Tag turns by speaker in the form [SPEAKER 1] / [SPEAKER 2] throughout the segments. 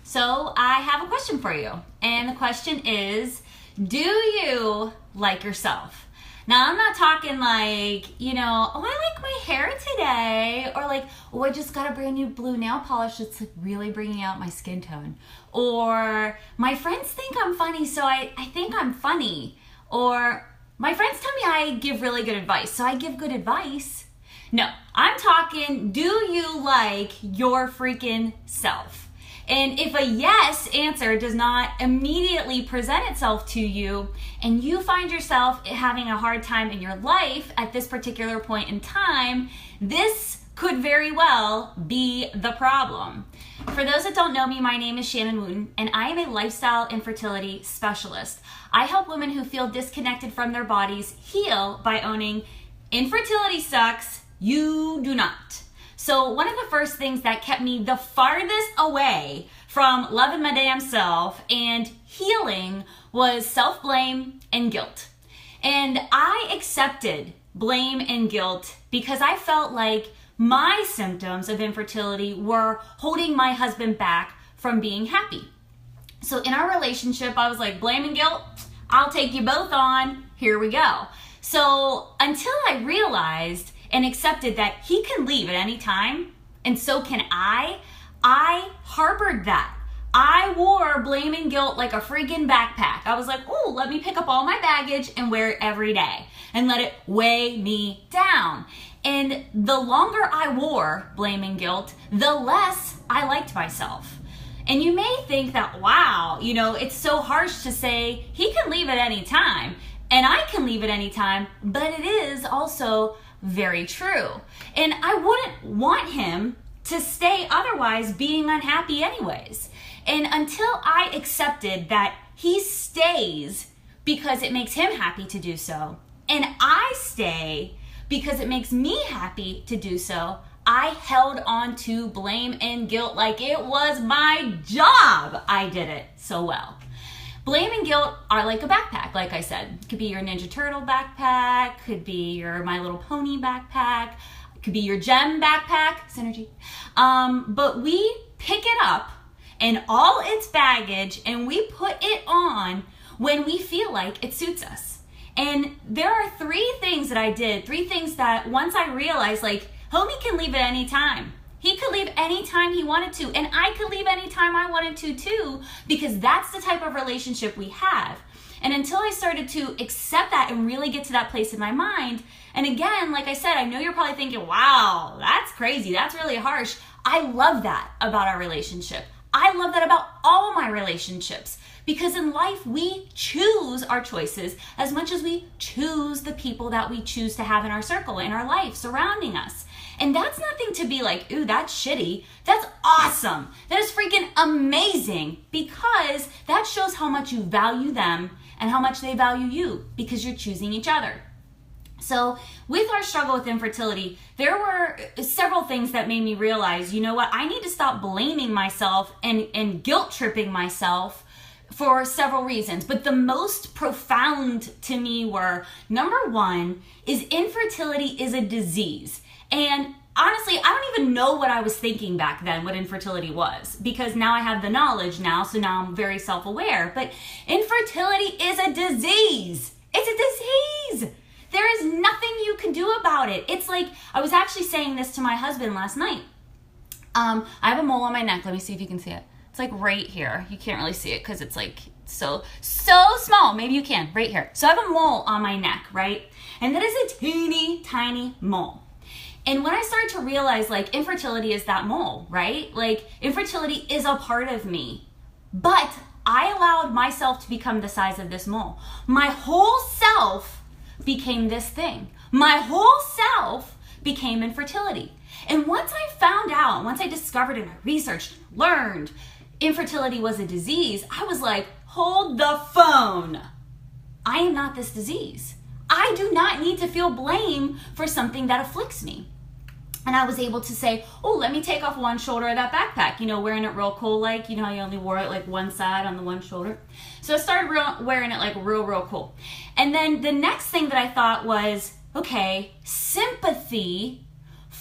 [SPEAKER 1] So I have a question for you. And the question is, do you like yourself? Now, I'm not talking like, oh, I like my hair today. Or like, oh, I just got a brand new blue nail polish that's like really bringing out my skin tone. Or my friends think I'm funny, so I think I'm funny. Or my friends tell me I give really good advice, so I give good advice. No, I'm talking, do you like your freaking self? And if a yes answer does not immediately present itself to you and you find yourself having a hard time in your life at this particular point in time, this could very well be the problem. For those that don't know me, my name is Shannon Wooten, and I am a lifestyle infertility specialist. I help women who feel disconnected from their bodies heal by owning infertility sucks, you do not. So one of the first things that kept me the farthest away from loving my damn self and healing was self-blame and guilt. And I accepted blame and guilt because I felt like my symptoms of infertility were holding my husband back from being happy. So in our relationship, I was like, blame and guilt, I'll take you both on, here we go. So until I realized and accepted that he can leave at any time, and so can I harbored that. I wore blame and guilt like a freaking backpack. I was like, oh, let me pick up all my baggage and wear it every day and let it weigh me down. And the longer I wore blame and guilt, the less I liked myself. And you may think that, wow, it's so harsh to say he can leave at any time and I can leave at any time, but it is also very true. And I wouldn't want him to stay otherwise being unhappy anyways. And until I accepted that he stays because it makes him happy to do so, and I stay because it makes me happy to do so, I held on to blame and guilt like it was my job. I did it so well. Blame and guilt are like a backpack, like I said. It could be your Ninja Turtle backpack, could be your My Little Pony backpack, it could be your Gem backpack, Synergy. But we pick it up and all its baggage and we put it on when we feel like it suits us. And there are three things that I did, three things that once I realized, like, homie can leave at any time. He could leave anytime he wanted to, and I could leave anytime I wanted to too, because that's the type of relationship we have. And until I started to accept that and really get to that place in my mind, and again, like I said, I know you're probably thinking, wow, that's crazy, that's really harsh. I love that about our relationship. I love that about all my relationships, because in life, we choose our choices as much as we choose the people that we choose to have in our circle, in our life, surrounding us. And that's nothing to be like, ooh, that's shitty. That's awesome. That is freaking amazing, because that shows how much you value them and how much they value you, because you're choosing each other. So with our struggle with infertility, there were several things that made me realize, you know what, I need to stop blaming myself and guilt tripping myself for several reasons. But the most profound to me were, number one, is infertility is a disease. And honestly, I don't even know what I was thinking back then, what infertility was, because now I have the knowledge now, so now I'm very self-aware. But infertility is a disease. It's a disease. There is nothing you can do about it. It's like, I was actually saying this to my husband last night. I have a mole on my neck. Let me see if you can see it. It's like right here. You can't really see it because it's like so small. Maybe you can, right here. So I have a mole on my neck, right? And that is a teeny tiny mole. And when I started to realize, like, infertility is that mole, right? Like, infertility is a part of me. But I allowed myself to become the size of this mole. My whole self became this thing. My whole self became infertility. And once I found out, once I discovered and I researched, learned infertility was a disease, I was like, hold the phone. I am not this disease. I do not need to feel blame for something that afflicts me. And I was able to say, oh, let me take off one shoulder of that backpack, wearing it real cool, like, how you only wore it like one side on the one shoulder. So I started wearing it like real cool. And then the next thing that I thought was, okay, sympathy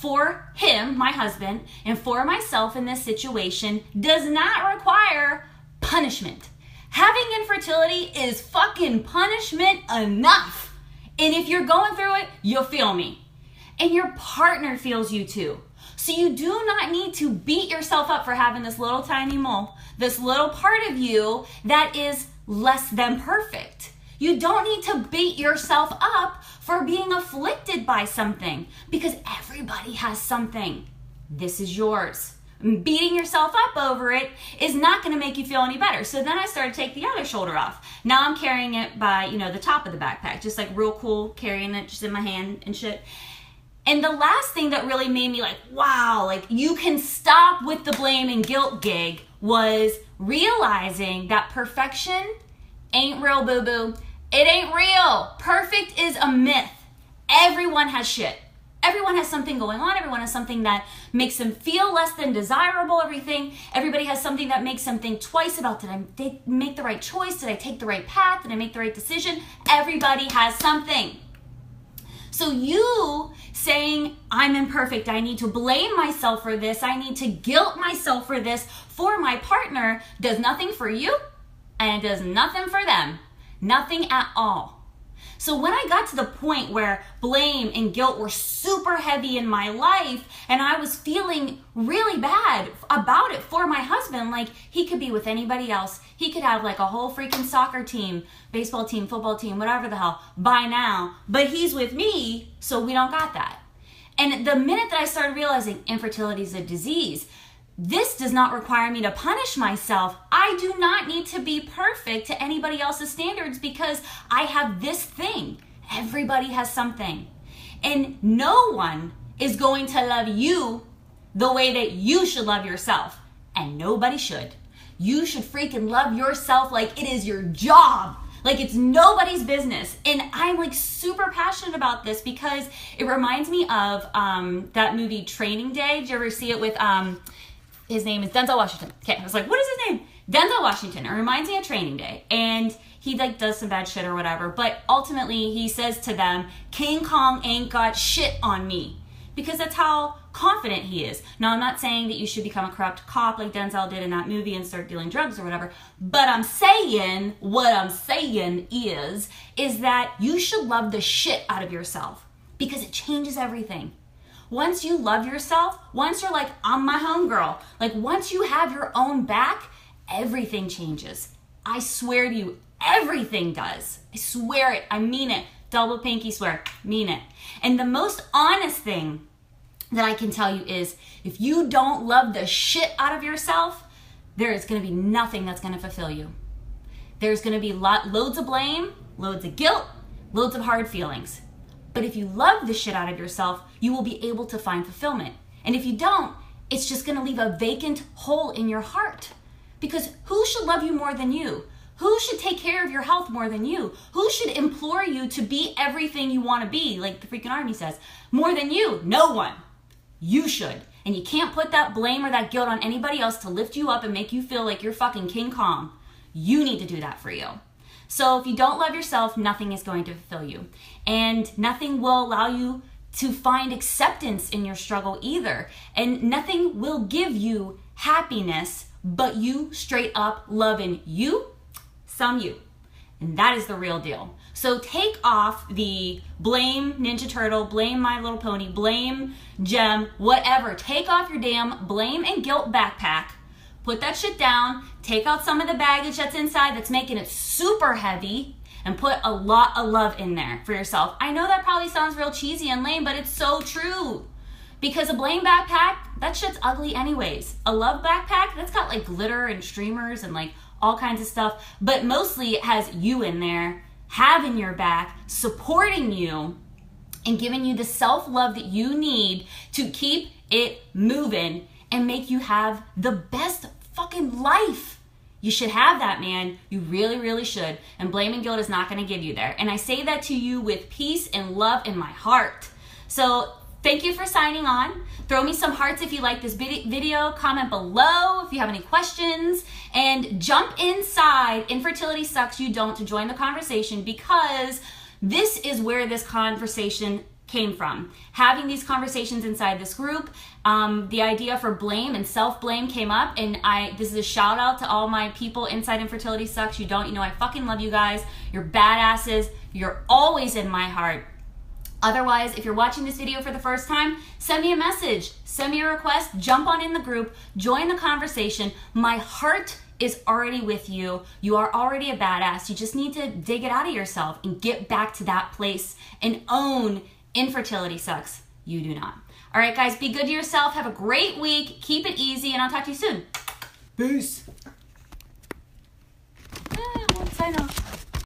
[SPEAKER 1] for him, my husband, and for myself in this situation does not require punishment. Having infertility is fucking punishment enough. And if you're going through it, you'll feel me. And your partner feels you too. So you do not need to beat yourself up for having this little tiny mole, this little part of you that is less than perfect. You don't need to beat yourself up for being afflicted by something, because everybody has something. This is yours. Beating yourself up over it is not going to make you feel any better. So then I started to take the other shoulder off. Now I'm carrying it by, the top of the backpack, just like real cool, carrying it just in my hand and shit. And the last thing that really made me like, wow, like you can stop with the blame and guilt gig was realizing that perfection ain't real, boo-boo. It ain't real. Perfect is a myth. Everyone has shit. Everyone has something going on. Everyone has something that makes them feel less than desirable. Everybody has something that makes them think twice about, did I make the right choice? Did I take the right path? Did I make the right decision? Everybody has something. So you saying, I'm imperfect, I need to blame myself for this, I need to guilt myself for this for my partner, does nothing for you and it does nothing for them. Nothing at all. So when I got to the point where blame and guilt were super heavy in my life and I was feeling really bad about it for my husband, like he could be with anybody else. He could have like a whole freaking soccer team, baseball team, football team, whatever the hell by now, but he's with me, so we don't got that. And the minute that I started realizing infertility is a disease, this does not require me to punish myself. I do not need to be perfect to anybody else's standards because I have this thing. Everybody has something. And no one is going to love you the way that you should love yourself. And nobody should. You should freaking love yourself like it is your job. Like it's nobody's business. And I'm like super passionate about this because it reminds me of that movie Training Day. Did you ever see it with... his name is Denzel Washington. Okay, I was like, what is his name? Denzel Washington. It reminds me of Training Day. And he like does some bad shit or whatever. But ultimately he says to them, King Kong ain't got shit on me. Because that's how confident he is. Now, I'm not saying that you should become a corrupt cop like Denzel did in that movie and start dealing drugs or whatever. But what I'm saying is that you should love the shit out of yourself. Because it changes everything. Once you love yourself, once you're like, I'm my homegirl, like once you have your own back, everything changes. I swear to you, everything does. I swear it. I mean it. Double pinky swear. Mean it. And the most honest thing that I can tell you is if you don't love the shit out of yourself, there is going to be nothing that's going to fulfill you. There's going to be loads of blame, loads of guilt, loads of hard feelings. But if you love the shit out of yourself, you will be able to find fulfillment. And if you don't, it's just going to leave a vacant hole in your heart. Because who should love you more than you? Who should take care of your health more than you? Who should implore you to be everything you want to be, like the freaking army says, more than you? No one. You should. And you can't put that blame or that guilt on anybody else to lift you up and make you feel like you're fucking King Kong. You need to do that for you. So if you don't love yourself, nothing is going to fulfill you. And nothing will allow you to find acceptance in your struggle either. And nothing will give you happiness but you straight up loving you, some you. And that is the real deal. So take off the blame Ninja Turtle, blame My Little Pony, blame Gem, whatever. Take off your damn blame and guilt backpack. Put that shit down, take out some of the baggage that's inside that's making it super heavy, and put a lot of love in there for yourself. I know that probably sounds real cheesy and lame, but it's so true. Because a blame backpack, that shit's ugly anyways. A love backpack, that's got like glitter and streamers and like all kinds of stuff, but mostly it has you in there, having your back, supporting you, and giving you the self-love that you need to keep it moving and make you have the best fucking life. You should have that, man. You really, really should. And blame and guilt is not going to give you there. And I say that to you with peace and love in my heart. So thank you for signing on. Throw me some hearts if you like this video. Comment below if you have any questions. And jump inside Infertility Sucks You Don't to join the conversation, because this is where this conversation came from. Having these conversations inside this group, the idea for blame and self-blame came up, and this is a shout out to all my people inside Infertility Sucks. You know I fucking love you guys. You're badasses. You're always in my heart. Otherwise, if you're watching this video for the first time, send me a message, send me a request, jump on in the group, join the conversation. My heart is already with you. You are already a badass. You just need to dig it out of yourself and get back to that place and own infertility sucks. You do not. All right, guys, be good to yourself. Have a great week. Keep it easy, and I'll talk to you soon. Peace.